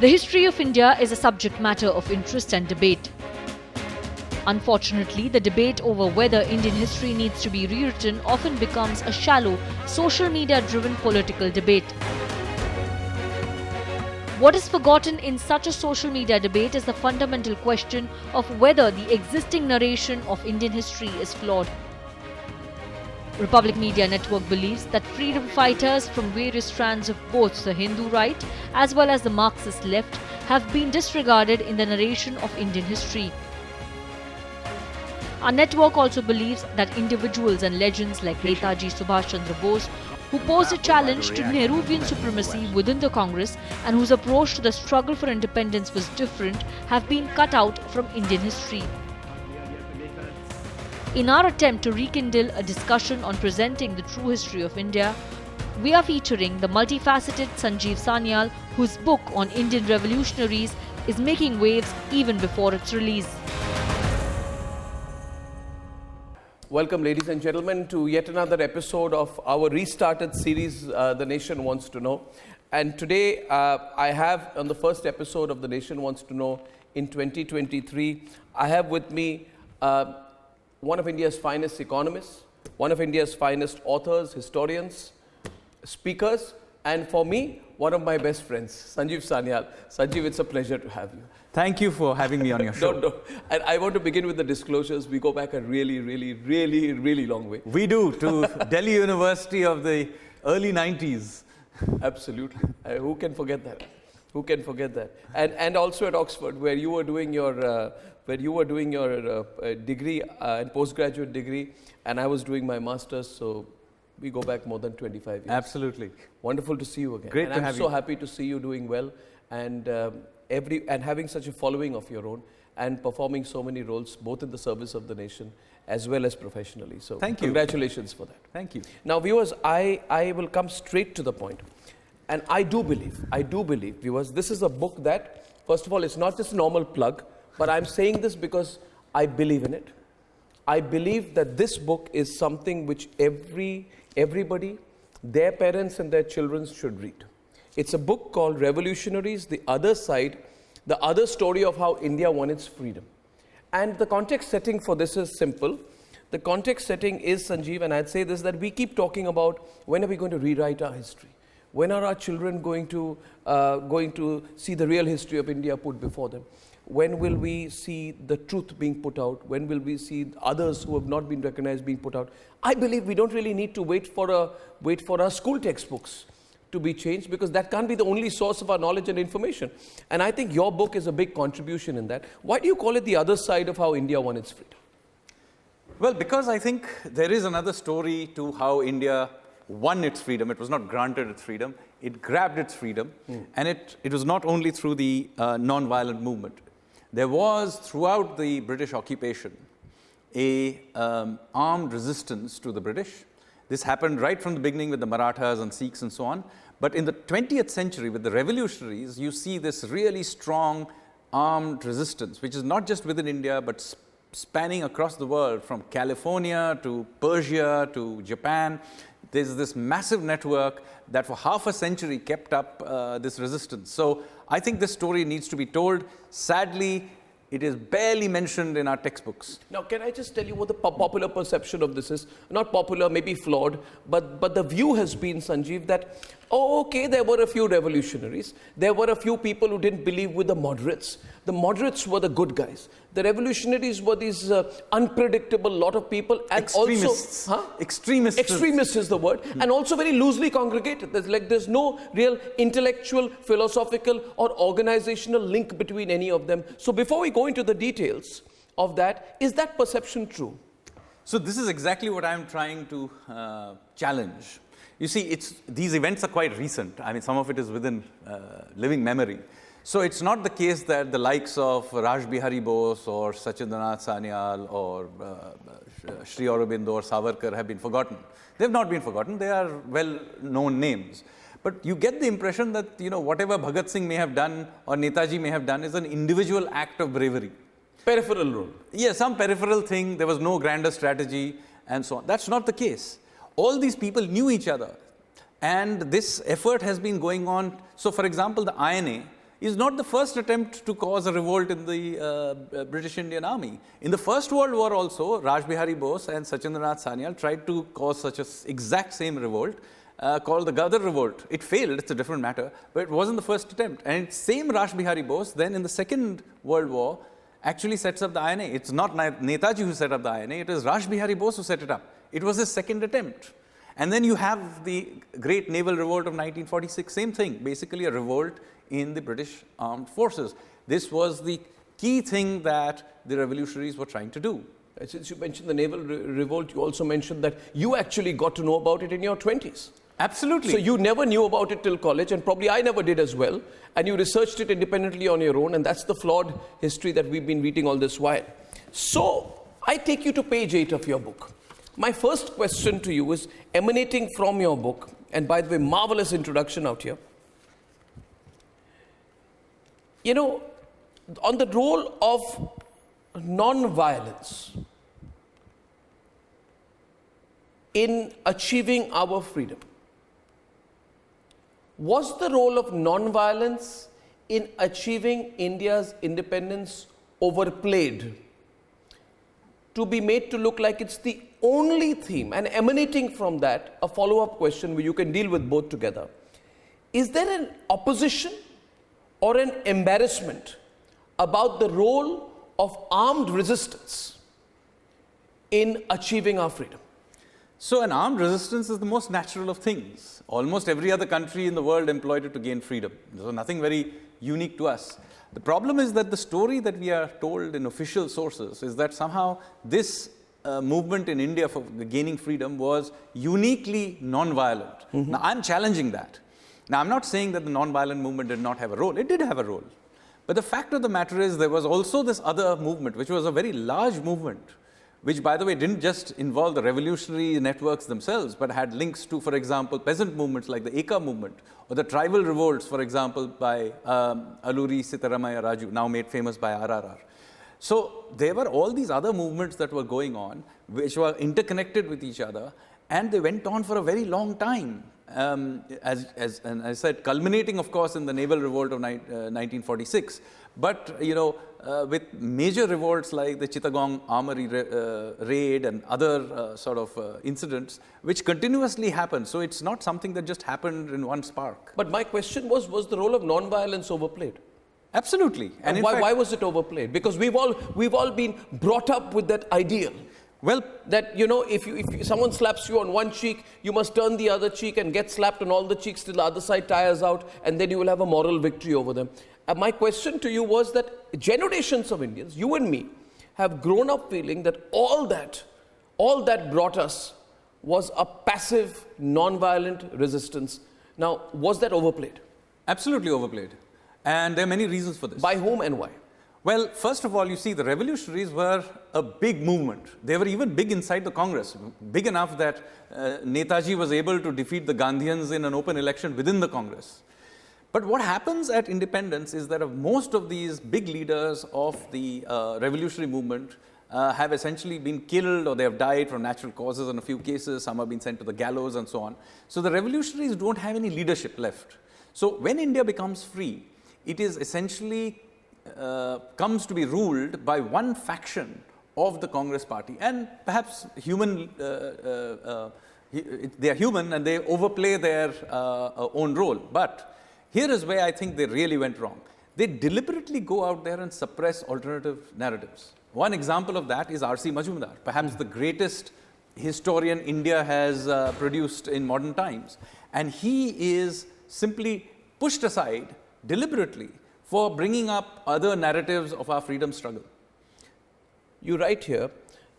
The history of India is a subject matter of interest and debate. Unfortunately, the debate over whether Indian history needs to be rewritten often becomes a shallow, social media-driven political debate. What is forgotten in such a social media debate is the fundamental question of whether the existing narration of Indian history is flawed. Republic Media Network believes that freedom fighters from various strands of both the Hindu right as well as the Marxist left have been disregarded in the narration of Indian history. Our network also believes that individuals and legends like Netaji Subhash Chandra Bose, who posed a challenge to Nehruvian supremacy within the Congress and whose approach to the struggle for independence was different, have been cut out from Indian history. In our attempt to rekindle a discussion on presenting the true history of India, we are featuring the multifaceted Sanjeev Sanyal, whose book on Indian revolutionaries is making waves even before its release. Welcome, ladies and gentlemen, to yet another episode of our restarted series, The Nation Wants to Know. And today, I have, on the first episode of The Nation Wants to Know in 2023, I have with me one of India's finest economists, one of India's finest authors, historians, speakers, and for me, one of my best friends, Sanjeev Sanyal. Sanjeev, it's a pleasure to have you. Thank you for having me on your show. No. And I want to begin with the disclosures. We go back a really long way. We do, to Delhi University of the early 90s. Absolutely. Who can forget that? Who can forget that? And also at Oxford, where you were doing your degree and postgraduate degree, and I was doing my master's. So we go back more than 25 years. Absolutely. Wonderful to see you again. Great to have you. I'm so happy to see you doing well and having such a following of your own and performing so many roles both in the service of the nation as well as professionally. So thank you. Congratulations for that. Thank you. Now viewers, I will come straight to the point. And I do believe, viewers, this is a book that, first of all, it's not just a normal plug, but I'm saying this because I believe in it. I believe that this book is something which everybody, their parents and their children should read. It's a book called Revolutionaries, the Other Side, the other story of how India won its freedom. And the context setting for this is simple. The context setting is, Sanjeev, and I'd say this, that we keep talking about when are we going to rewrite our history? When are our children going to see the real history of India put before them? When will we see the truth being put out? When will we see others who have not been recognized being put out? I believe we don't really need to wait for our school textbooks to be changed, because that can't be the only source of our knowledge and information. And I think your book is a big contribution in that. Why do you call it the other side of how India won its freedom? Well, because I think there is another story to how India won its freedom. It was not granted its freedom. It grabbed its freedom. And it was not only through the non-violent movement. There was, throughout the British occupation, a armed resistance to the British. This happened right from the beginning with the Marathas and Sikhs and so on. But in the 20th century, with the revolutionaries, you see this really strong armed resistance, which is not just within India, but spanning across the world, from California to Persia to Japan. There's this massive network that for half a century kept up this resistance. So I think this story needs to be told. Sadly, it is barely mentioned in our textbooks. Now, can I just tell you what the popular perception of this is? Not popular, maybe flawed, but the view has been, Sanjeev, that, oh, okay, there were a few revolutionaries. There were a few people who didn't believe with the moderates. The moderates were the good guys. The revolutionaries were these unpredictable lot of people. And extremists. Also, Extremists. Extremists is the word. And also very loosely congregated. There's no real intellectual, philosophical or organizational link between any of them. So before we go into the details of that, is that perception true? So this is exactly what I'm trying to challenge. You see, these events are quite recent. I mean, some of it is within living memory. So it's not the case that the likes of Raj Bihari Bose or Sachindranath Sanyal or Sri Aurobindo or Savarkar have been forgotten. They've not been forgotten. They are well-known names. But you get the impression that, whatever Bhagat Singh may have done or Netaji may have done is an individual act of bravery. Peripheral role. Yeah, some peripheral thing. There was no grander strategy and so on. That's not the case. All these people knew each other. And this effort has been going on. So, for example, the INA is not the first attempt to cause a revolt in the British Indian Army. In the First World War also, Raj Bihari Bose and Sachindranath Sanyal tried to cause such an exact same revolt called the Gadar Revolt. It failed, it's a different matter, but it wasn't the first attempt. And same Raj Bihari Bose then in the Second World War actually sets up the INA. It's not Netaji who set up the INA, it is Raj Bihari Bose who set it up. It was his second attempt. And then you have the Great Naval Revolt of 1946, same thing, basically a revolt in the British armed forces. This was the key thing that the revolutionaries were trying to do. Since you mentioned the naval revolt, you also mentioned that you actually got to know about it in your 20s. Absolutely. So you never knew about it till college, and probably I never did as well, and you researched it independently on your own, and that's the flawed history that we've been reading all this while. So I take you to page 8 of your book. My first question to you is emanating from your book, and by the way, marvelous introduction out here. You know, on the role of non-violence in achieving our freedom. Was the role of non-violence in achieving India's independence overplayed to be made to look like it's the only theme? And emanating from that, a follow-up question where you can deal with both together. Is there an opposition or an embarrassment about the role of armed resistance in achieving our freedom? So an armed resistance is the most natural of things. Almost every other country in the world employed it to gain freedom. So nothing very unique to us. The problem is that the story that we are told in official sources is that somehow this movement in India for gaining freedom was uniquely non-violent. Now I'm challenging that. Now I'm not saying that the non-violent movement did not have a role. It did have a role. But the fact of the matter is there was also this other movement, which was a very large movement, which, by the way, didn't just involve the revolutionary networks themselves, but had links to, for example, peasant movements like the Eka movement, or the tribal revolts, for example, by Alluri Sitaramaya Raju, now made famous by RRR. So there were all these other movements that were going on, which were interconnected with each other, and they went on for a very long time. And I said, culminating, of course, in the naval revolt of 1946. But, you know, with major revolts like the Chittagong Armory raid and other sort of incidents, which continuously happened. So it's not something that just happened in one spark. But my question was the role of non-violence overplayed? Absolutely. And why was it overplayed? Because we've all been brought up with that ideal. Well, that, you know, if someone slaps you on one cheek, you must turn the other cheek and get slapped on all the cheeks till the other side tires out, and then you will have a moral victory over them. My question to you was that generations of Indians, you and me, have grown up feeling that all that brought us was a passive, non-violent resistance. Now, was that overplayed? Absolutely overplayed. And there are many reasons for this. By whom and why? Well, first of all, you see, the revolutionaries were a big movement. They were even big inside the Congress, big enough that Netaji was able to defeat the Gandhians in an open election within the Congress. But what happens at independence is that most of these big leaders of the revolutionary movement have essentially been killed, or they have died from natural causes in a few cases. Some have been sent to the gallows and so on. So the revolutionaries don't have any leadership left. So when India becomes free, it is essentially comes to be ruled by one faction of the Congress party, and perhaps human, they are human and they overplay their own role. But here is where I think they really went wrong. They deliberately go out there and suppress alternative narratives. One example of that is R.C. Majumdar, perhaps the greatest historian India has produced in modern times. And he is simply pushed aside deliberately for bringing up other narratives of our freedom struggle. You write here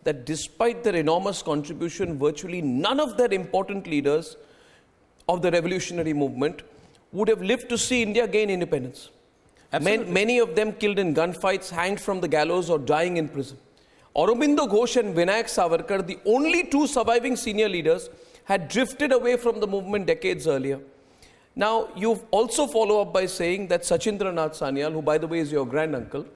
that despite their enormous contribution, virtually none of their important leaders of the revolutionary movement would have lived to see India gain independence. Many of them killed in gunfights, hanged from the gallows, or dying in prison. Aurobindo Ghosh and Vinayak Savarkar, the only two surviving senior leaders, had drifted away from the movement decades earlier. Now, you also follow up by saying that Sachindranath Sanyal, who by the way is your granduncle,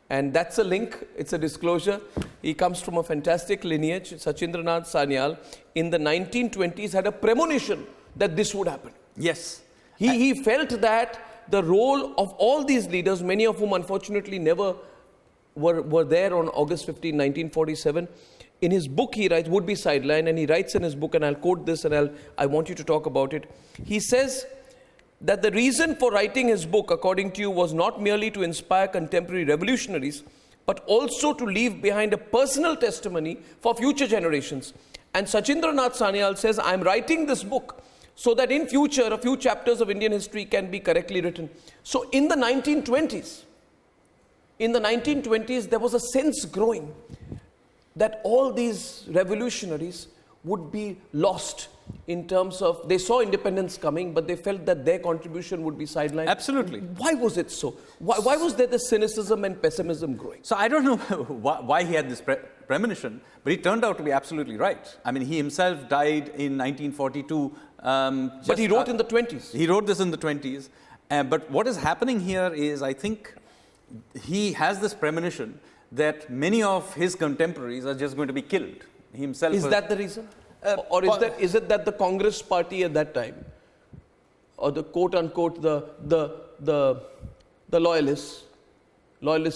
and that's a link, it's a disclosure, he comes from a fantastic lineage. Sachindranath Sanyal in the 1920s had a premonition that this would happen. Yes. He felt that the role of all these leaders, many of whom unfortunately never were there on August 15, 1947. In his book, he writes, Would Be Sidelined, and he writes in his book, and I'll quote this, and I want you to talk about it. He says that the reason for writing his book, according to you, was not merely to inspire contemporary revolutionaries, but also to leave behind a personal testimony for future generations. And Sachindranath Sanyal says, I'm writing this book so that in future, a few chapters of Indian history can be correctly written. So in the 1920s, there was a sense growing that all these revolutionaries would be lost in terms of, they saw independence coming, but they felt that their contribution would be sidelined. Absolutely. Why was it so? Why was there the cynicism and pessimism growing? So I don't know why he had this premonition, but he turned out to be absolutely right. I mean, he himself died in 1942. But he wrote in the 20s. He wrote this in the 20s. But what is happening here is, I think, he has this premonition that many of his contemporaries are just going to be killed. He himself is that the reason? Or is it that the Congress party at that time, or the quote-unquote, the loyalists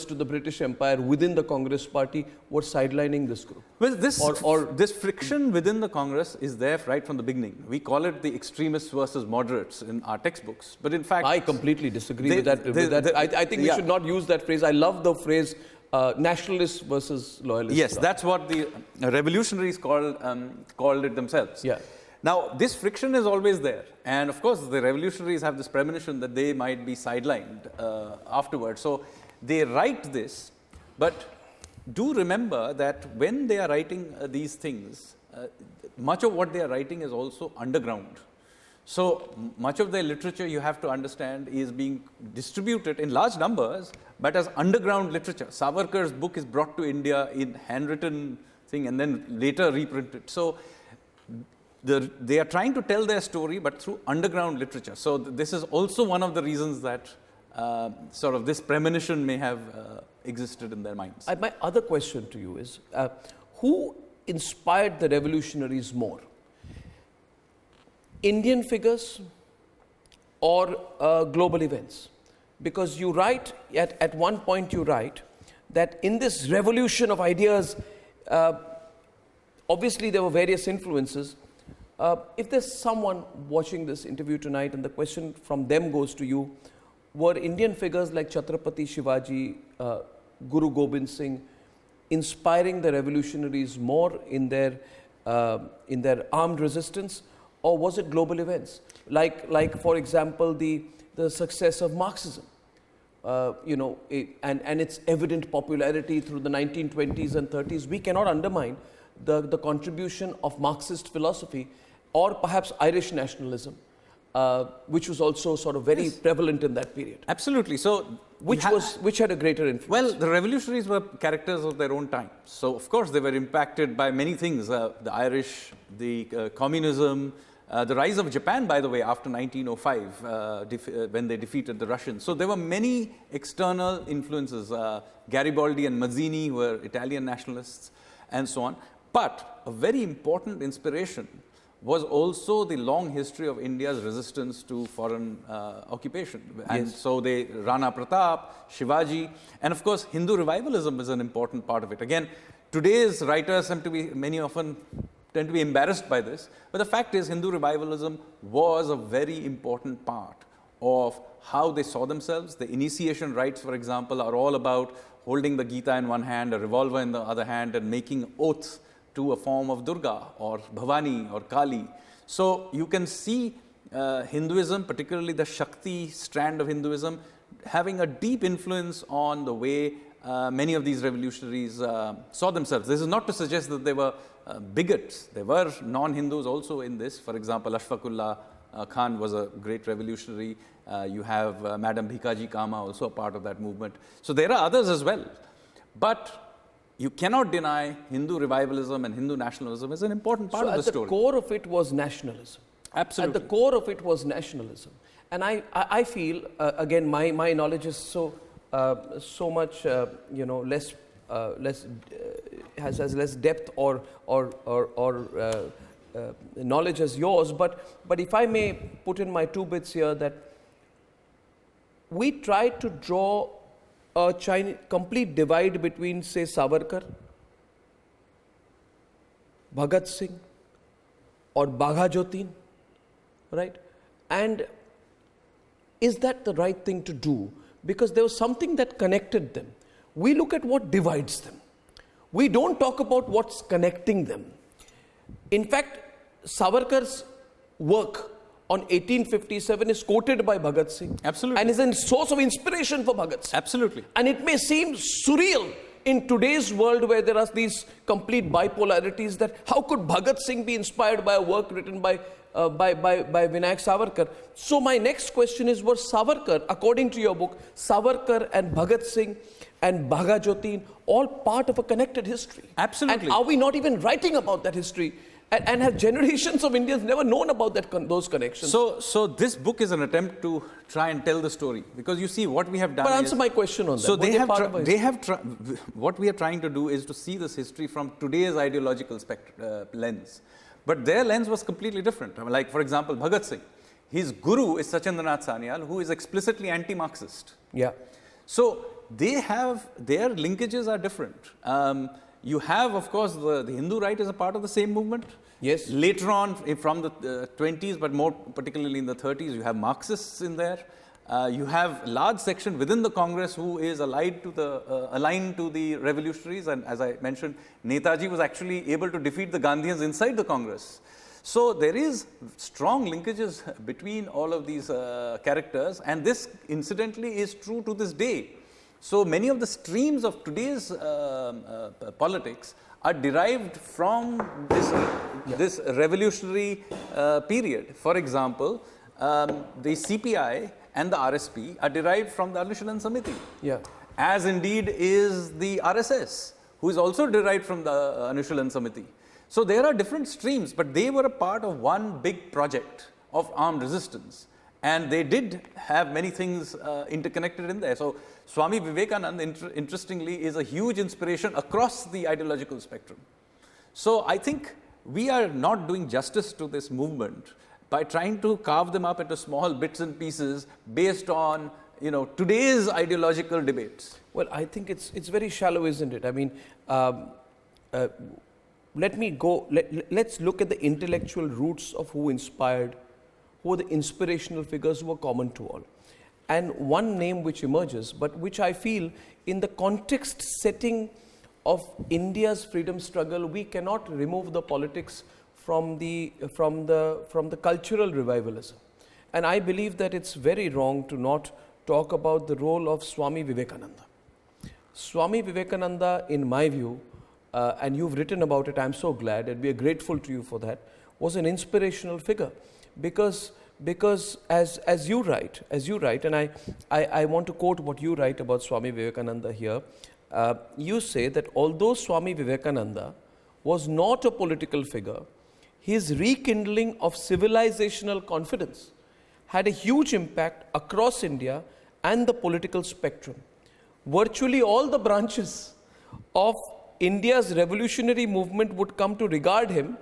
to the British Empire within the Congress party were sidelining this group? Well, this friction within the Congress is there right from the beginning. We call it the extremists versus moderates in our textbooks. But in fact, I completely disagree with that. I think we should not use that phrase. I love the phrase nationalists versus loyalists. Yes, that's what the revolutionaries called it themselves. Yeah. Now, this friction is always there. And of course, the revolutionaries have this premonition that they might be sidelined afterwards. So they write this, but do remember that when they are writing these things, much of what they are writing is also underground. So much of their literature, you have to understand, is being distributed in large numbers, but as underground literature. Savarkar's book is brought to India in handwritten thing and then later reprinted. So they are trying to tell their story, but through underground literature. So this is also one of the reasons that sort of this premonition may have existed in their minds. My other question to you is, who inspired the revolutionaries more? Indian figures or global events? Because you write, at one point you write, that in this revolution of ideas, obviously there were various influences. If there's someone watching this interview tonight and the question from them goes to you, were Indian figures like Chhatrapati Shivaji, Guru Gobind Singh, inspiring the revolutionaries more in their armed resistance? Or was it global events? Like for example, the success of Marxism, and its evident popularity through the 1920s and 30s. We cannot undermine the contribution of Marxist philosophy, or perhaps Irish nationalism, which was also sort of very prevalent in that period. Absolutely. So which had a greater influence? Well, the revolutionaries were characters of their own time. So of course they were impacted by many things, the Irish, the communism, the rise of Japan, by the way, after 1905, when they defeated the Russians. So there were many external influences, Garibaldi and Mazzini were Italian nationalists, and so on. But a very important inspiration was also the long history of India's resistance to foreign occupation. And so Rana Pratap, Shivaji, and of course Hindu revivalism is an important part of it. Again, today's writers tend to be embarrassed by this, but the fact is Hindu revivalism was a very important part of how they saw themselves. The initiation rites, for example, are all about holding the Gita in one hand, a revolver in the other hand, and making oaths to a form of Durga or Bhavani or Kali. So you can see Hinduism, particularly the Shakti strand of Hinduism, having a deep influence on the way many of these revolutionaries saw themselves. This is not to suggest that they were bigots. There were non-Hindus also in this. For example, Ashfaqullah Khan was a great revolutionary. You have Madam Bhikaji Kama, also a part of that movement. So there are others as well. But you cannot deny Hindu revivalism and Hindu nationalism is an important part of the story. At the core of it was nationalism. Absolutely. At the core of it was nationalism. And I feel, again, my knowledge is so much, has less depth or knowledge as yours. But if I may put in my 2 bits here, that we tried to draw a complete divide between, say, Savarkar, Bhagat Singh, or Bagha, right? And is that the right thing to do? Because there was something that connected them. We look at what divides them. We don't talk about what's connecting them. In fact, Savarkar's work on 1857 is quoted by Bhagat Singh. Absolutely. And is a source of inspiration for Bhagat Singh. Absolutely. And it may seem surreal in today's world where there are these complete bipolarities, that how could Bhagat Singh be inspired by a work written by Vinayak Savarkar? So my next question is, was Savarkar, according to your book, Savarkar and Bhagat Singh and Bagha all part of a connected history? Absolutely. And are we not even writing about that history? And have generations of Indians never known about those connections? So this book is an attempt to try and tell the story, because you see what we have done. But answer my question on that. So what we are trying to do is to see this history from today's ideological lens. But their lens was completely different. I mean, like, for example, Bhagat Singh, his guru is Sachindranath Sanyal, who is explicitly anti-Marxist. Yeah. So their linkages are different. You have, of course, the Hindu right is a part of the same movement. Yes. Later on, from the 20s, but more particularly in the 30s, you have Marxists in there. You have a large section within the Congress who is aligned to the revolutionaries. And as I mentioned, Netaji was actually able to defeat the Gandhians inside the Congress. So there is strong linkages between all of these characters. And this, incidentally, is true to this day. So many of the streams of today's politics are derived from this revolutionary period. For example, the CPI and the RSP are derived from the Anushilan Samiti. Yeah. As indeed is the RSS, who is also derived from the Anushilan Samiti. So there are different streams, but they were a part of one big project of armed resistance. And they did have many things interconnected in there. So Swami Vivekananda, interestingly, is a huge inspiration across the ideological spectrum. So I think we are not doing justice to this movement by trying to carve them up into small bits and pieces based on, today's ideological debates. Well, I think it's very shallow, isn't it? I mean, let's look at the intellectual roots of who are the inspirational figures who are common to all. And one name which emerges, but which I feel in the context setting of India's freedom struggle, we cannot remove the politics from the cultural revivalism. And I believe that it's very wrong to not talk about the role of Swami Vivekananda. Swami Vivekananda, in my view, and you've written about it, I'm so glad, and we are grateful to you for that, was an inspirational figure. Because as you write, and I want to quote what you write about Swami Vivekananda here, you say that although Swami Vivekananda was not a political figure, his rekindling of civilizational confidence had a huge impact across India and the political spectrum. Virtually all the branches of India's revolutionary movement would come to regard him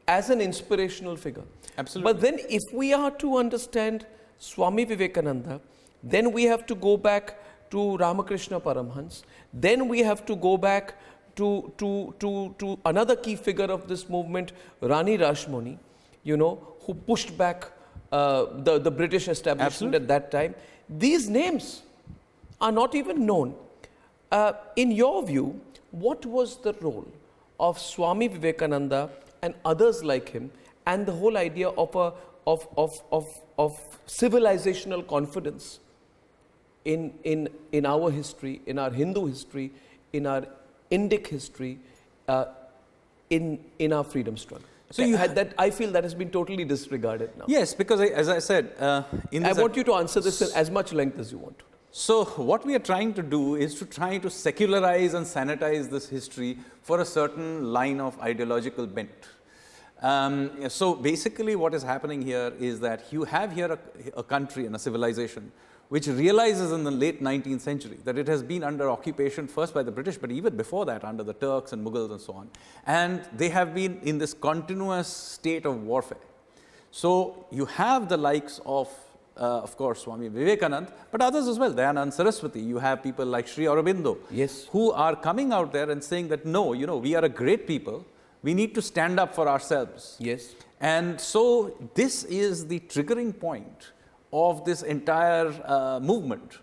as an inspirational figure. Absolutely. But then if we are to understand Swami Vivekananda, then we have to go back to Ramakrishna Paramhans. Then we have to go back to another key figure of this movement, Rani Rashmoni, who pushed back the British establishment at that time. These names are not even known. In your view, what was the role of Swami Vivekananda and others like him, and the whole idea of civilizational confidence in our history, in our Hindu history, in our Indic history, in our freedom struggle? So I feel that has been totally disregarded now. Yes, because as I said, I want you to answer this in as much length as you want to. So what we are trying to do is to try to secularize and sanitize this history for a certain line of ideological bent. So basically what is happening here is that you have here a country and a civilization which realizes in the late 19th century that it has been under occupation first by the British, but even before that under the Turks and Mughals and so on. And they have been in this continuous state of warfare. So you have the likes of of course, Swami Vivekananda, but others as well, Dayanand Saraswati. You have people like Sri Aurobindo, Yes. who are coming out there and saying that, no, we are a great people. We need to stand up for ourselves. Yes. And so this is the triggering point of this entire movement.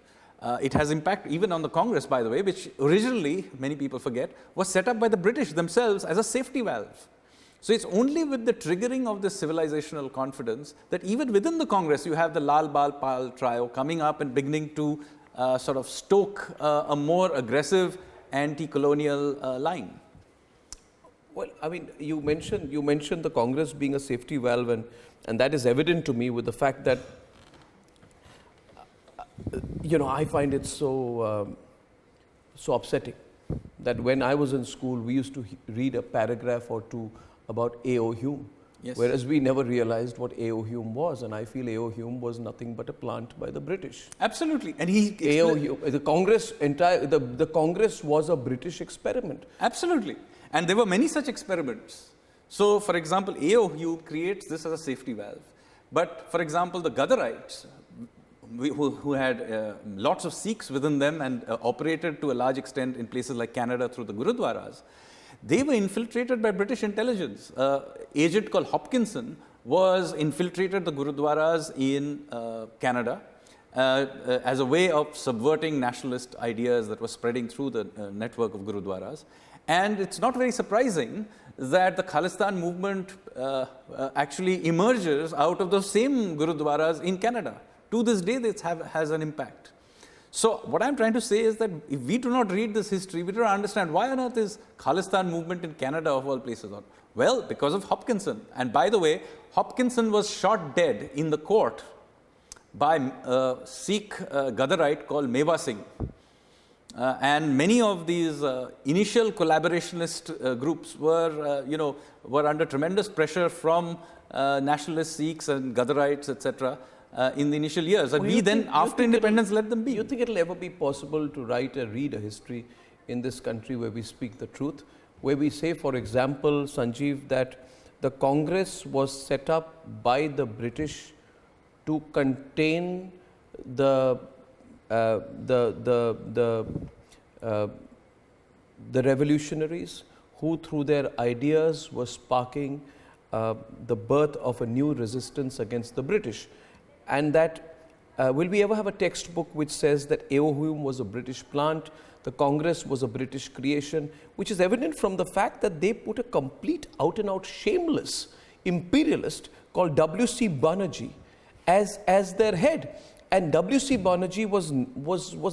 It has impact even on the Congress, by the way, which originally, many people forget, was set up by the British themselves as a safety valve. So it's only with the triggering of this civilizational confidence that even within the Congress, you have the Lal Bal Pal trio coming up and beginning to sort of stoke a more aggressive anti-colonial line. Well, I mean, you mentioned the Congress being a safety valve, and that is evident to me with the fact that, I find it so upsetting that when I was in school, we used to read a paragraph or two about A.O. Hume, Yes. whereas we never realized what A.O. Hume was, and I feel A.O. Hume was nothing but a plant by the British. Absolutely. And he A.O. Hume, the Congress was a British experiment. Absolutely. And there were many such experiments. So, for example, A.O. Hume creates this as a safety valve. But, for example, the Ghadarites, who had lots of Sikhs within them and operated to a large extent in places like Canada through the Gurudwaras, they were infiltrated by British intelligence. Agent called Hopkinson was infiltrated the Gurudwaras in Canada as a way of subverting nationalist ideas that were spreading through the network of Gurudwaras. And it's not very surprising that the Khalistan movement actually emerges out of those same Gurudwaras in Canada. To this day, this has an impact. So what I'm trying to say is that if we do not read this history, we do not understand why on earth is Khalistan movement in Canada of all places on. Well, because of Hopkinson. And by the way, Hopkinson was shot dead in the court by a Sikh Ghadarite called Meva Singh. And many of these initial collaborationist groups were under tremendous pressure from nationalist Sikhs and Ghadarites, etc. In the initial years. And we then, after independence, let them be. You think it'll ever be possible to read a history in this country where we speak the truth? Where we say, for example, Sanjeev, that the Congress was set up by the British to contain the revolutionaries who, through their ideas, were sparking the birth of a new resistance against the British. And that, will we ever have a textbook which says that A.O. Hume was a British plant, the Congress was a British creation, which is evident from the fact that they put a complete out-and-out shameless imperialist called W.C. Banerjee as their head. And W.C. Banerjee was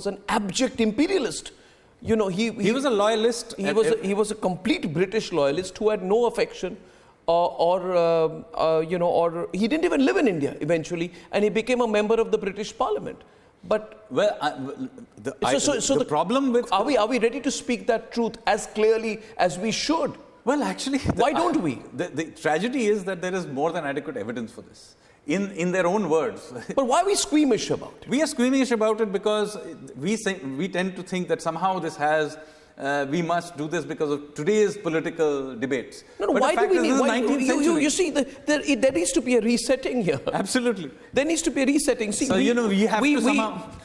an abject imperialist. He was a loyalist. He was a complete British loyalist who had no affection or he didn't even live in India eventually, and he became a member of the British Parliament. But the problem with are we ready to speak that truth as clearly as we should? Well, actually, why don't we? The tragedy is that there is more than adequate evidence for this. In their own words. But why are we squeamish about it? We are squeamish about it because we tend to think that somehow this has. We must do this because of today's political debates. No, why do we need? You see, there needs to be a resetting here. Absolutely, there needs to be a resetting. See, so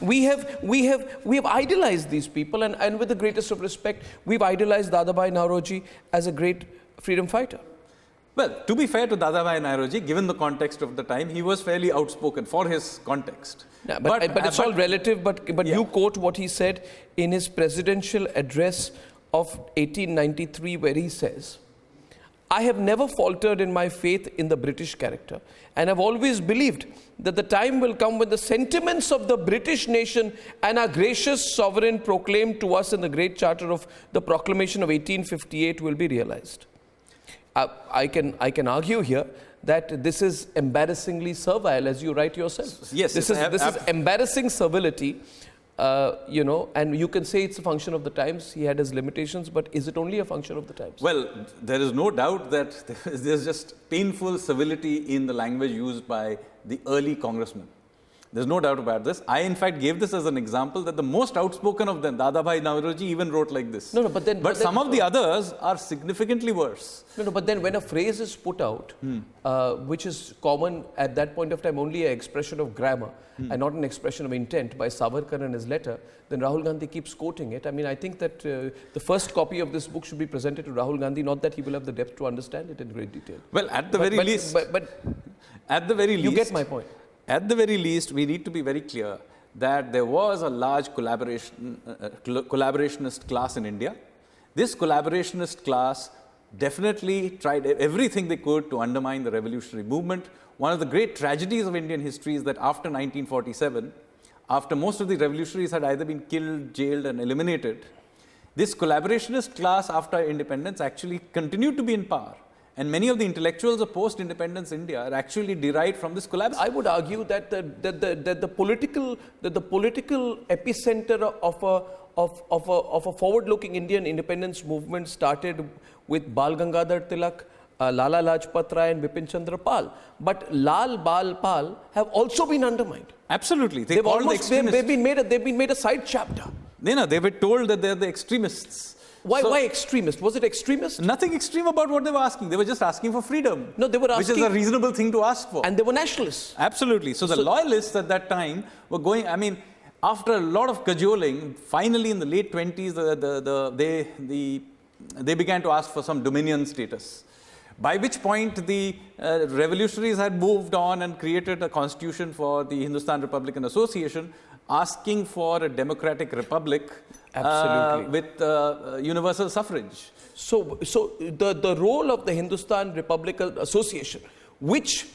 we have idealized these people, and with the greatest of respect, we've idealized Dadabhai Naoroji as a great freedom fighter. Well, to be fair to Dadabhai Naoroji, given the context of the time, he was fairly outspoken for his context. Yeah, but it's all relative. But you quote what he said in his presidential address of 1893, where he says, "I have never faltered in my faith in the British character, and have always believed that the time will come when the sentiments of the British nation and our gracious sovereign proclaimed to us in the Great Charter of the Proclamation of 1858 will be realized." I can argue here that this is embarrassingly servile, as you write yourself. Yes, this is embarrassing servility, and you can say it's a function of the times. He had his limitations, but is it only a function of the times? Well, there is no doubt that there's just painful civility in the language used by the early congressmen. There's no doubt about this. I, in fact, gave this as an example that the most outspoken of them, Dadabhai Naoroji, even wrote like this. No, no, but then... But some of the others are significantly worse. No, no, but then when a phrase is put out, which is common at that point of time, only an expression of grammar and not an expression of intent by Savarkar in his letter, then Rahul Gandhi keeps quoting it. I mean, I think that the first copy of this book should be presented to Rahul Gandhi, not that he will have the depth to understand it in great detail. Well, at the very least... At the very least... You get my point. At the very least, we need to be very clear that there was a large collaborationist class in India. This collaborationist class definitely tried everything they could to undermine the revolutionary movement. One of the great tragedies of Indian history is that after 1947, after most of the revolutionaries had either been killed, jailed, and eliminated, this collaborationist class after independence actually continued to be in power. And many of the intellectuals of post-independence India are actually derived from this collaboration. I would argue that the political epicenter of a forward-looking Indian independence movement started with Bal Gangadhar Tilak, Lala Lajpat Rai, and Bipin Chandra Pal. But Lal, Bal, Pal have also been undermined. Absolutely, they've been made a side chapter. No, they were told that they're the extremists. Why extremist? Was it extremist? Nothing extreme about what they were asking. They were just asking for freedom. No, they were asking... Which is a reasonable thing to ask for. And they were nationalists. Absolutely. So the loyalists at that time were going... I mean, after a lot of cajoling, finally in the late 20s, they began to ask for some dominion status. By which point the revolutionaries had moved on and created a constitution for the Hindustan Republican Association, asking for a democratic republic with universal suffrage. So the role of the Hindustan Republican Association, which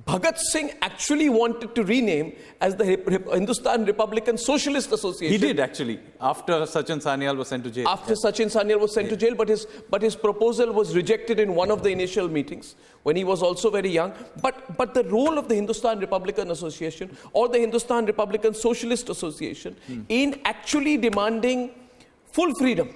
Bhagat Singh actually wanted to rename as the Hindustan Republican Socialist Association. He did actually, after Sachin Sanyal was sent to jail. After Sachin Sanyal was sent to jail, but his proposal was rejected in one of the initial meetings when he was also very young. But the role of the Hindustan Republican Association or the Hindustan Republican Socialist Association in actually demanding full freedom,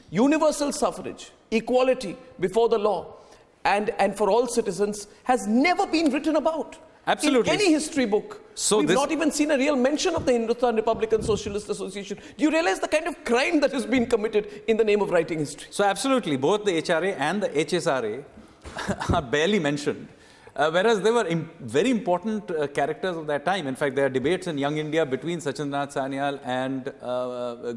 universal suffrage, equality before the law, and for all citizens has never been written about. Absolutely. In any history book. So we've not even seen a real mention of the Hindustan Republican Socialist Association. Do you realize the kind of crime that has been committed in the name of writing history? So absolutely, both the HRA and the HSRA are barely mentioned. Whereas they were very important characters of that time. In fact, there are debates in Young India between Sachindranath Sanyal and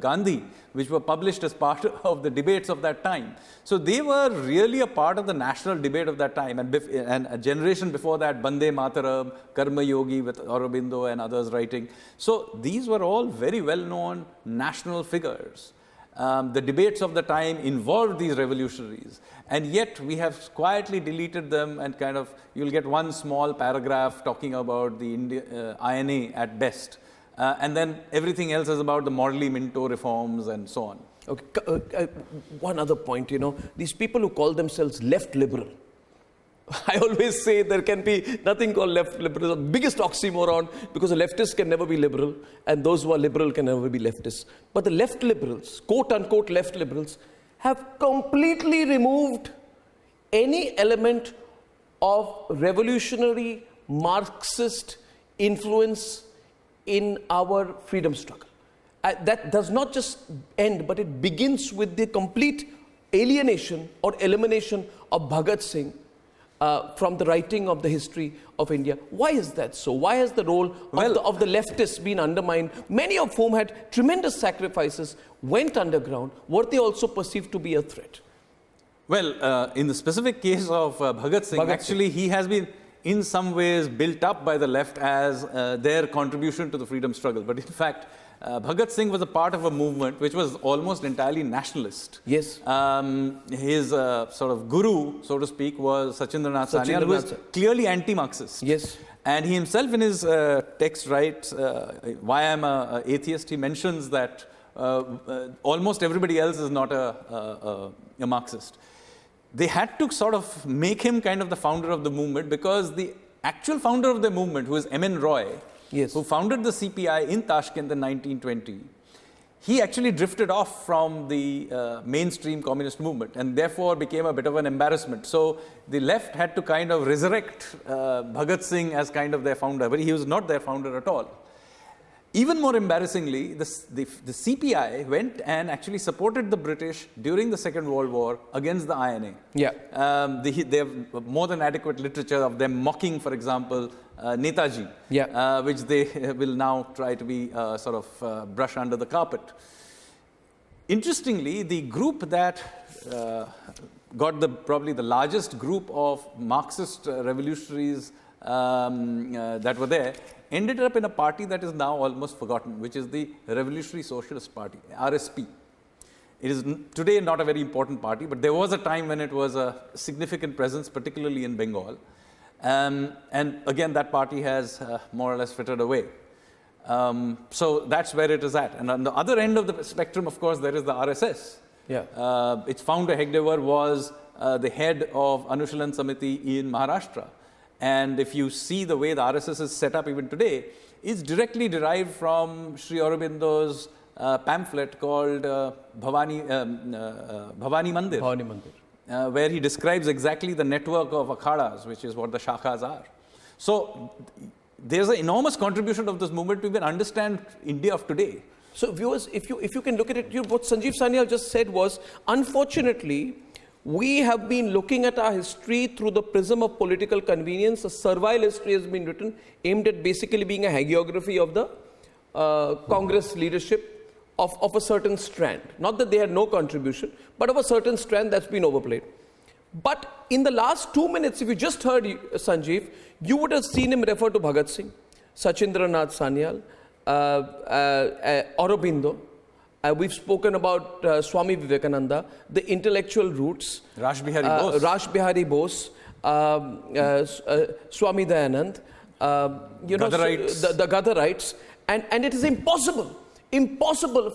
Gandhi, which were published as part of the debates of that time. So they were really a part of the national debate of that time. And a generation before that, Bande Mataram, Karma Yogi with Aurobindo and others writing. So these were all very well-known national figures. The debates of the time involved these revolutionaries, and yet we have quietly deleted them, and kind of you'll get one small paragraph talking about the INA at best, and then everything else is about the Morley Minto reforms and so on. Okay, one other point, these people who call themselves left liberal, I always say there can be nothing called left liberal. The biggest oxymoron, because a leftist can never be liberal and those who are liberal can never be leftists. But the left liberals, quote unquote left liberals, have completely removed any element of revolutionary Marxist influence in our freedom struggle. That does not just end, but it begins with the complete alienation or elimination of Bhagat Singh from the writing of the history of India. Why is that so? Why has the role of the leftists been undermined? Many of whom had tremendous sacrifices, went underground. Were they also perceived to be a threat? Well, in the specific case of Bhagat Singh, he has been in some ways built up by the left as their contribution to the freedom struggle. But in fact, Bhagat Singh was a part of a movement which was almost entirely nationalist. Yes. His sort of guru, so to speak, was Sachindranath Sanyal, who was clearly anti-Marxist. Yes. And he himself in his text writes, why I'm an atheist, he mentions that almost everybody else is not a Marxist. They had to sort of make him kind of the founder of the movement, because the actual founder of the movement, who is M.N. Roy, yes, who founded the CPI in Tashkent in 1920, he actually drifted off from the mainstream communist movement and therefore became a bit of an embarrassment. So the left had to kind of resurrect Bhagat Singh as kind of their founder, but he was not their founder at all. Even more embarrassingly, the CPI went and actually supported the British during the Second World War against the INA. Yeah. They have more than adequate literature of them mocking, for example, Netaji, which they will now try to be sort of brush under the carpet. Interestingly, the group that got probably the largest group of Marxist revolutionaries that were there ended up in a party that is now almost forgotten, which is the Revolutionary Socialist Party, RSP. It is today not a very important party, but there was a time when it was a significant presence, particularly in Bengal. And again, that party has more or less frittered away. So that's where it is at. And on the other end of the spectrum, of course, there is the RSS. Yeah. Its founder, Hegdewar, was the head of Anushilan Samiti in Maharashtra. And if you see the way the RSS is set up even today, it's directly derived from Sri Aurobindo's pamphlet called Bhavani Mandir. Bhavani Mandir. Where he describes exactly the network of akhadas, which is what the shakhas are. So there's an enormous contribution of this movement to even understand India of today. So viewers, if you can look at it, what Sanjeev Sanyal just said was, unfortunately, we have been looking at our history through the prism of political convenience. A servile history has been written, aimed at basically being a hagiography of the Congress leadership of a certain strand. Not that they had no contribution, but of a certain strand that's been overplayed. But in the last 2 minutes, if you just heard Sanjeev, you would have seen him refer to Bhagat Singh, Sachindranath Sanyal, Aurobindo. We've spoken about Swami Vivekananda, the intellectual roots. Rash Bihari Bose. Rash Bihari Bose, Swami Dayanand, the Gatharites. And it is impossible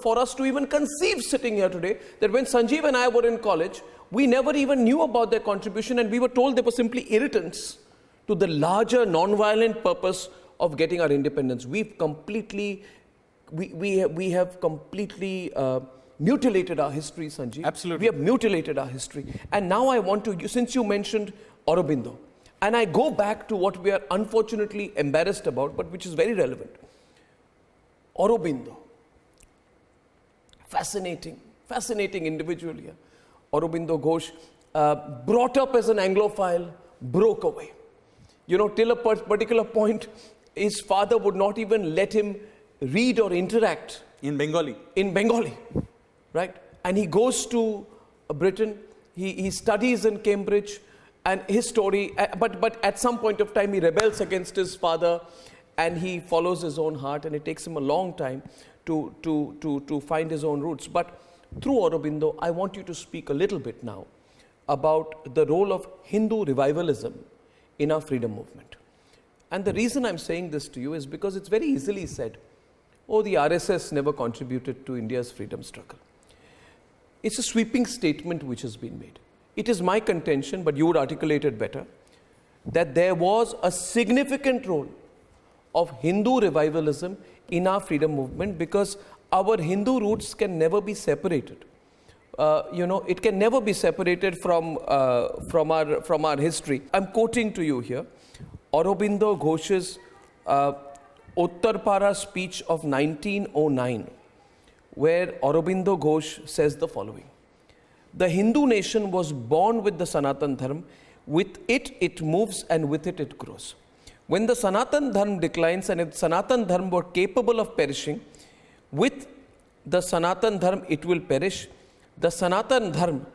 for us to even conceive sitting here today that when Sanjeev and I were in college, we never even knew about their contribution and we were told they were simply irritants to the larger non-violent purpose of getting our independence. We have completely mutilated our history, Sanjeev. Absolutely. We have mutilated our history. And now I want to, since you mentioned Aurobindo, and I go back to what we are unfortunately embarrassed about, but which is very relevant. Aurobindo. Fascinating individual here. Aurobindo Ghosh, brought up as an Anglophile, broke away. You know, till a particular point, his father would not even let him read or interact. In Bengali, right? And he goes to Britain, he studies in Cambridge, and his story, but at some point of time he rebels against his father and he follows his own heart, and it takes him a long time to find his own roots. But through Aurobindo, I want you to speak a little bit now about the role of Hindu revivalism in our freedom movement. And the reason I'm saying this to you is because it's very easily said, oh, the RSS never contributed to India's freedom struggle. It's a sweeping statement which has been made. It is my contention, but you would articulate it better, that there was a significant role of Hindu revivalism in our freedom movement because our Hindu roots can never be separated. It can never be separated from our history. I'm quoting to you here, Aurobindo Ghosh's Uttarpara speech of 1909, where Aurobindo Ghosh says the following. The Hindu nation was born with the Sanatan Dharma. With it moves, and with it grows. When the Sanatan Dharma declines, and if Sanatan Dharma were capable of perishing, with the Sanatan Dharma it will perish. The Sanatan Dharma,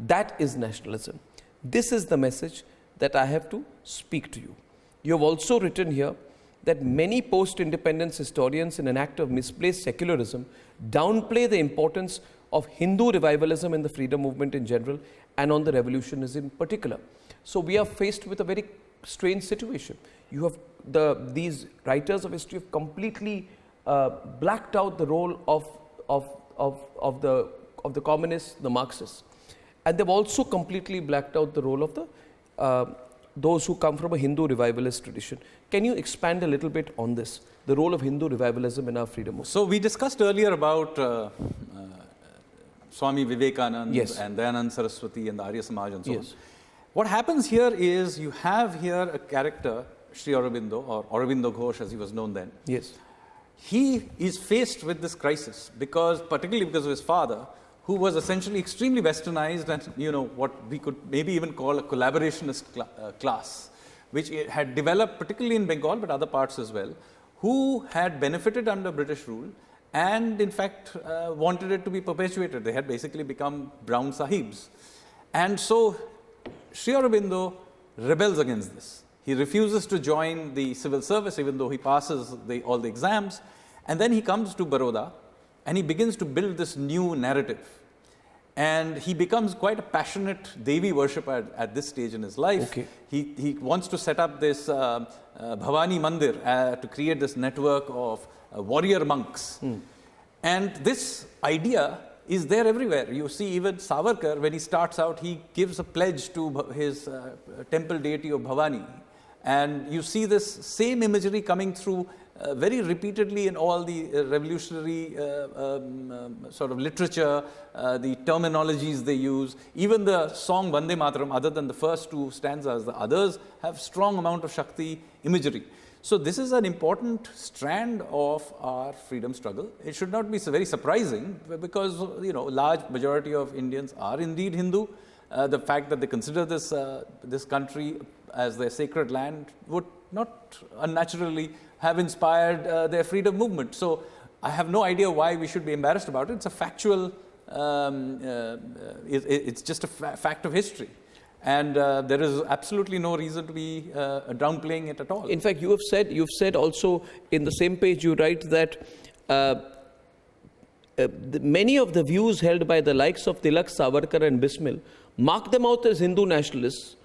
that is nationalism. This is the message that I have to speak to you. You have also written here that many post-independence historians, in an act of misplaced secularism, downplay the importance of Hindu revivalism in the freedom movement in general and on the revolutionaries in particular. So we are faced with a very strange situation. You have these writers of history have completely blacked out the role of the communists, the Marxists, and they've also completely blacked out the role of the those who come from a Hindu revivalist tradition. Can you expand a little bit on this, the role of Hindu revivalism in our freedom movement? So we discussed earlier about Swami Vivekananda Yes. and Dayanand Saraswati and the Arya Samaj and so Yes. on. What happens here is you have here a character, Sri Aurobindo, or Aurobindo Ghosh as he was known then. Yes. He is faced with this crisis particularly because of his father, who was essentially extremely westernized and, what we could maybe even call a collaborationist class, which had developed particularly in Bengal, but other parts as well, who had benefited under British rule and in fact wanted it to be perpetuated. They had basically become brown sahibs. And so Sri Aurobindo rebels against this. He refuses to join the civil service even though he passes all the exams. And then he comes to Baroda and he begins to build this new narrative. And he becomes quite a passionate Devi worshipper at this stage in his life. Okay. He wants to set up this Bhavani Mandir to create this network of warrior monks. And this idea is there everywhere. You see even Savarkar, when he starts out, he gives a pledge to his temple deity of Bhavani. And you see this same imagery coming through very repeatedly in all the revolutionary sort of literature, the terminologies they use. Even the song Vande Mataram, other than the first two stanzas, the others have strong amount of Shakti imagery. So this is an important strand of our freedom struggle. It should not be so very surprising because, large majority of Indians are indeed Hindu. The fact that they consider this country as their sacred land would not unnaturally have inspired their freedom movement. So I have no idea why we should be embarrassed about it. It's a factual, it's just a fact of history. And there is absolutely no reason to be downplaying it at all. In fact, you've said also in the same page you write that many of the views held by the likes of Tilak, Savarkar and Bismil mark them out as Hindu nationalists.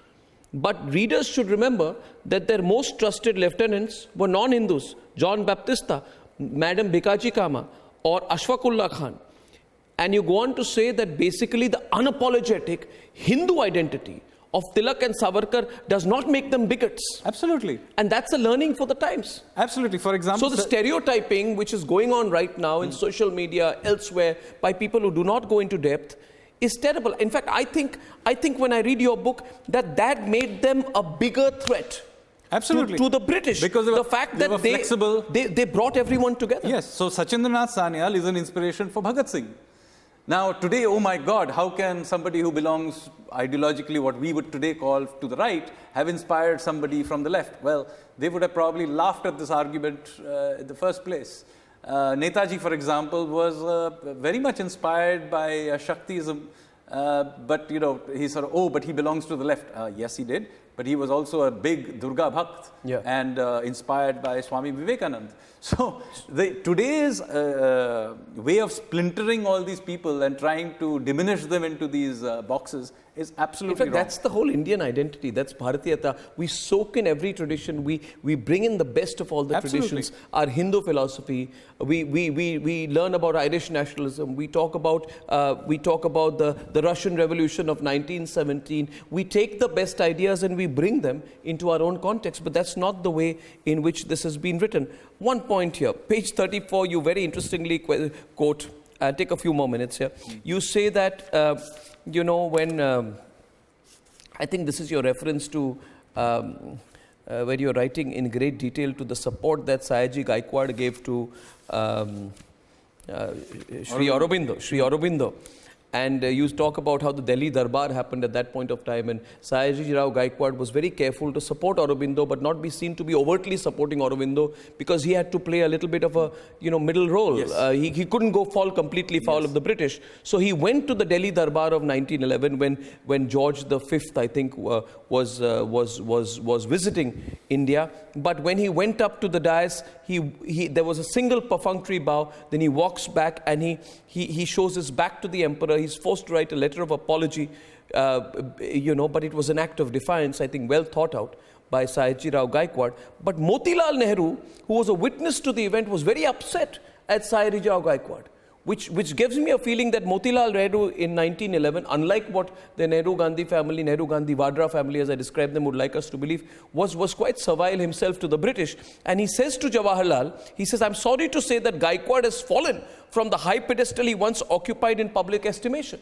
But readers should remember that their most trusted lieutenants were non-Hindus, John Baptista, Madam Bhikaji Kama or Ashfaqullah Khan. And you go on to say that basically the unapologetic Hindu identity of Tilak and Savarkar does not make them bigots. Absolutely. And that's a learning for the times. Absolutely. For example... So the stereotyping which is going on right now in social media, elsewhere, by people who do not go into depth, is terrible. In fact, I think when I read your book, that made them a bigger threat. Absolutely. To the British. Because the fact that they brought everyone together. Yes. So Sachindranath Sanyal is an inspiration for Bhagat Singh. Now today, oh my God, how can somebody who belongs ideologically what we would today call to the right have inspired somebody from the left? Well, they would have probably laughed at this argument in the first place. Netaji, for example, was very much inspired by Shaktism, but he sort of, but he belongs to the left. Yes, he did, but he was also a big Durga Bhakt and inspired by Swami Vivekananda. So today's way of splintering all these people and trying to diminish them into these boxes is absolutely wrong. In fact, wrong. that's the whole Indian identity. That's Bharatiyata. We soak in every tradition. We bring in the best of all the traditions. Our Hindu philosophy. We learn about Irish nationalism. We talk about the Russian Revolution of 1917. We take the best ideas and we bring them into our own context. But that's not the way in which this has been written. One point here, page 34, you very interestingly quote, take a few more minutes here. You say that, when, I think this is your reference to where you're writing in great detail to the support that Sayaji Gaikwad gave to Sri Aurobindo. And you talk about how the Delhi Darbar happened at that point of time, and Sayaji Rao Gaikwad was very careful to support Aurobindo, but not be seen to be overtly supporting Aurobindo because he had to play a little bit of a middle role. Yes. He couldn't go completely foul of the British. So he went to the Delhi Darbar of 1911 when George V, I think, was visiting India. But when he went up to the dais, there was a single perfunctory bow. Then he walks back and he shows his back to the emperor. He's forced to write a letter of apology, but it was an act of defiance, I think, well thought out by Sayaji Rao Gaikwad. But Motilal Nehru, who was a witness to the event, was very upset at Sayaji Rao Gaikwad. which gives me a feeling that Motilal Nehru in 1911, unlike what the Nehru-Gandhi family, Nehru-Gandhi-Vadra family, as I described them, would like us to believe, was quite servile himself to the British. And he says to Jawaharlal, he says, I'm sorry to say that Gaikwad has fallen from the high pedestal he once occupied in public estimation.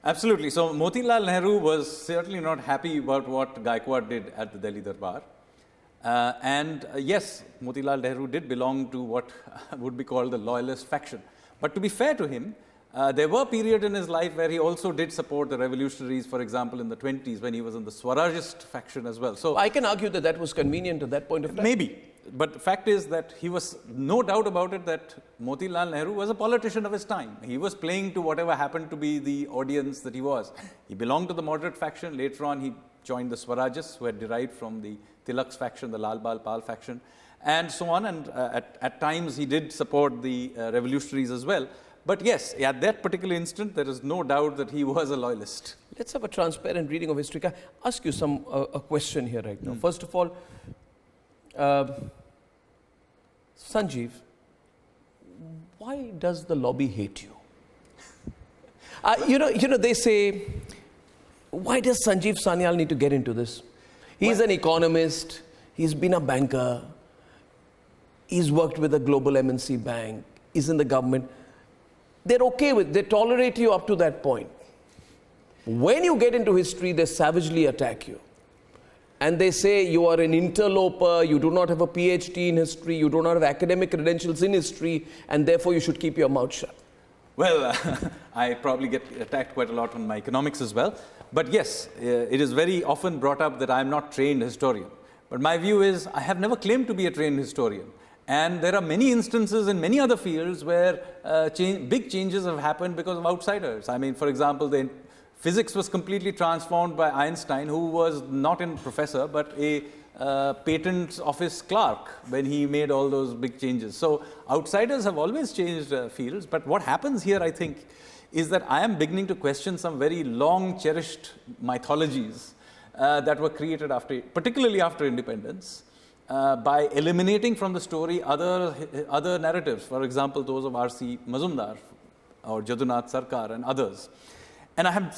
Absolutely. So Motilal Nehru was certainly not happy about what Gaikwad did at the Delhi Darbar. Yes, Motilal Nehru did belong to what would be called the loyalist faction. But to be fair to him, there were periods in his life where he also did support the revolutionaries, for example, in the 20s when he was in the Swarajist faction as well. So I can argue that that was convenient at that point of time. Maybe. But the fact is that he was, no doubt about it, that Motilal Nehru was a politician of his time. He was playing to whatever happened to be the audience that he was. He belonged to the moderate faction. Later on, he joined the Swarajists, who had derived from the Tilak's faction, the Lal Bal Pal faction, and so on. And at times, he did support the revolutionaries as well. But yes, at that particular instant, there is no doubt that he was a loyalist. Let's have a transparent reading of history. Can I ask you a question here right now? First of all, Sanjeev, why does the lobby hate you? You know, they say, why does Sanjeev Sanyal need to get into this? He's an economist. He's been a banker. He's worked with a global MNC bank. He's in the government. They're okay with, they tolerate you up to that point. When you get into history, they savagely attack you. And they say you are an interloper, you do not have a PhD in history, you do not have academic credentials in history, and therefore you should keep your mouth shut. Well, I probably get attacked quite a lot on my economics as well. But yes, it is very often brought up that I am not trained historian. But my view is I have never claimed to be a trained historian. And there are many instances in many other fields where big changes have happened because of outsiders. I mean, for example, physics was completely transformed by Einstein, who was not a professor, but a patent office clerk when he made all those big changes. So outsiders have always changed fields. But what happens here, I think, is that I am beginning to question some very long cherished mythologies that were created particularly after independence, by eliminating from the story other narratives. For example, those of R.C. Mazumdar or Jadunath Sarkar and others. And I am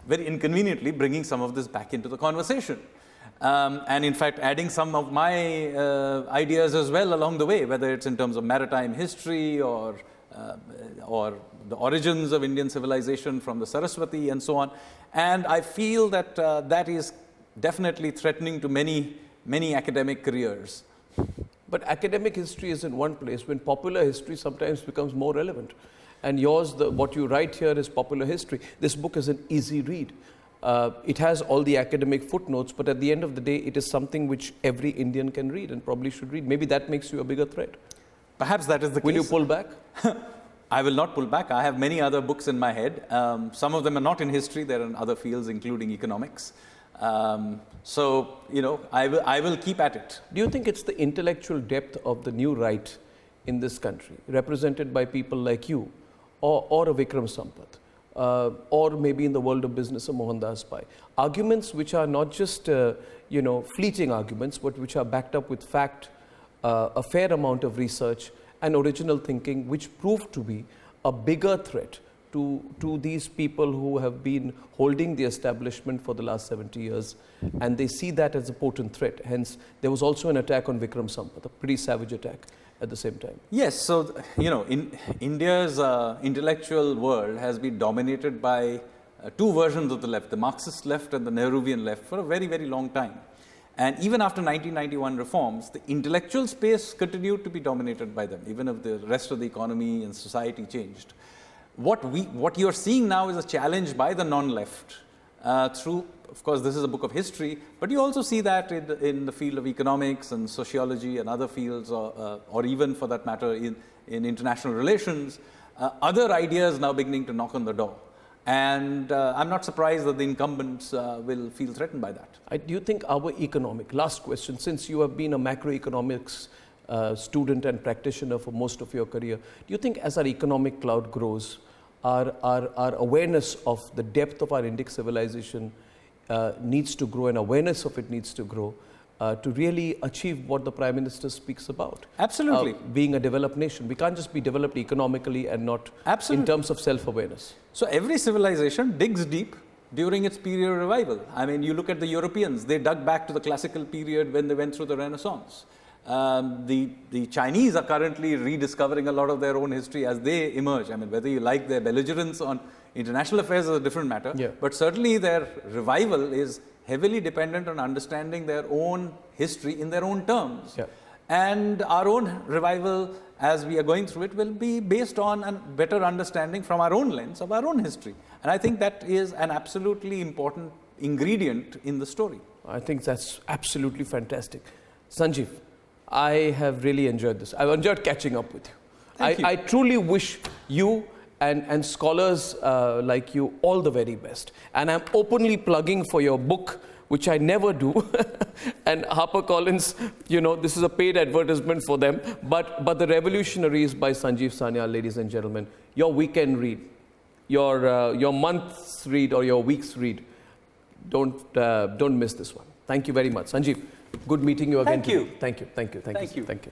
very inconveniently bringing some of this back into the conversation. And in fact, adding some of my ideas as well along the way, whether it's in terms of maritime history or the origins of Indian civilization from the Saraswati and so on. And I feel that that is definitely threatening to many academic careers. But academic history is in one place when popular history sometimes becomes more relevant. And yours, what you write here is popular history. This book is an easy read. It has all the academic footnotes, but at the end of the day, it is something which every Indian can read and probably should read. Maybe that makes you a bigger threat. Perhaps that is the case. Will you pull back? I will not pull back. I have many other books in my head. Some of them are not in history. They're in other fields, including economics. So, you know, I will keep at it. Do you think it's the intellectual depth of the new right in this country, represented by people like you, or a Vikram Sampath, or maybe in the world of business, a Mohandas Pai? Arguments which are not just, fleeting arguments, but which are backed up with fact, a fair amount of research and original thinking, which proved to be a bigger threat to these people who have been holding the establishment for the last 70 years, and they see that as a potent threat. Hence, there was also an attack on Vikram Sampath, a pretty savage attack at the same time. Yes, so, in India's intellectual world has been dominated by two versions of the left, the Marxist left and the Nehruvian left, for a very, very long time. And even after 1991 reforms, the intellectual space continued to be dominated by them, even if the rest of the economy and society changed. What you're seeing now is a challenge by the non-left through, of course, this is a book of history, but you also see that in the field of economics and sociology and other fields, or even for that matter in international relations, other ideas now beginning to knock on the door. And I'm not surprised that the incumbents will feel threatened by that. Do you think our last question, since you have been a macroeconomics student and practitioner for most of your career, do you think as our economic cloud grows, our awareness of the depth of our Indic civilization needs to grow, and awareness of it needs to grow? to really achieve what the Prime Minister speaks about. Absolutely. Being a developed nation. We can't just be developed economically and not in terms of self-awareness. So every civilization digs deep during its period of revival. I mean, you look at the Europeans, they dug back to the classical period when they went through the Renaissance. The Chinese are currently rediscovering a lot of their own history as they emerge. I mean, whether you like their belligerence on international affairs is a different matter, but certainly their revival is heavily dependent on understanding their own history in their own terms. And our own revival, as we are going through it, will be based on a better understanding from our own lens of our own history. And I think that is an absolutely important ingredient in the story. I think that's absolutely fantastic. Sanjeev, I have really enjoyed this. I've enjoyed catching up with you. I truly wish you and scholars like you all the very best. And I'm openly plugging for your book, which I never do. And HarperCollins, you know, this is a paid advertisement for them. But The Revolutionaries by Sanjeev Sanyal, ladies and gentlemen, your weekend read, your month's read or your week's read. Don't miss this one. Thank you very much. Sanjeev, good meeting you again. Thank you. Thank you. Thank you. Thank you.